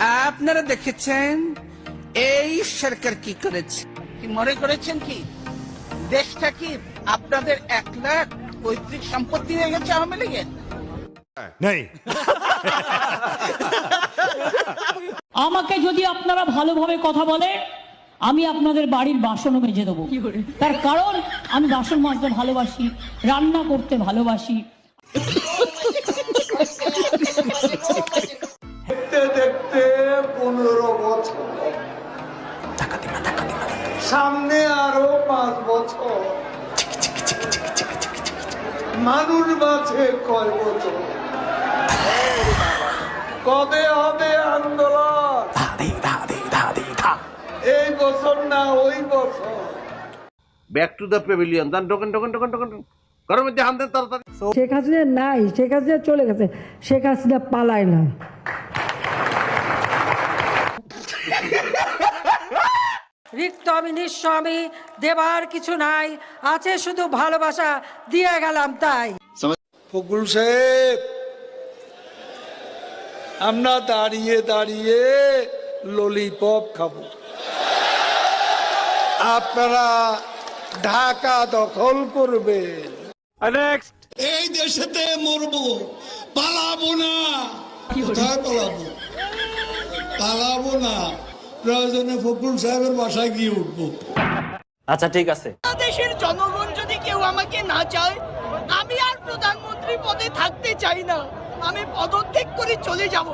আপনারা দেখেছেন এই সরকার কি করেছে, কি মনে করেছেন কি দেশটা কি আপনাদের 1 লাখ পৈতৃক সম্পত্তি হয়ে গেছে আওয়ামী লীগের? নেই। আমাকে যদি আপনারা ভালোভাবে কথা বলে আমি আপনাদের বাড়ির বাসনও মেজে দেবো। তার কারণ আমি বাসন মাজতে ভালোবাসি, রান্না করতে ভালোবাসি। দেখতে দেখতে 15 বছর, সামনে আরো 5 বছর, মানুষ বাঁচে কয় বছর? কবে হবে আন্দোলন? এই বছর না ওই বছর? Back to the pavilion. যান, ঢোকেন ঢোকেন ঢোকেন ঢোকেন, ঘরের মধ্যে হান দেন তাড়াতাড়ি। শেখ হাসিনা নাই, শেখ হাসিনা চলে গেছে, শেখ হাসিনা পালায় না। রিক্ত আমি নিঃস্ব, আমি দেবার কিছু নাই, আছে শুধু ভালোবাসা, দিয়ে গেলাম তাই। ফখরুল সাহেব, আমরা দাঁড়িয়ে দাঁড়িয়ে ললিপপ খাবো, আপনারা ঢাকা দখল করবেন। এই দেশেতে মরবো, পালাবো না। কোথায় পালাবো? পালাবো না, প্রয়োজনে ফখরুল সাহেবের বাসায় গিয়ে উঠবো। আচ্ছা ঠিক আছে। দেশের জনগণ যদি কেউ আমাকে না চায়, আমি আর প্রধানমন্ত্রী পদে থাকতে চাই না, আমি পদত্যাগ করে চলে যাব।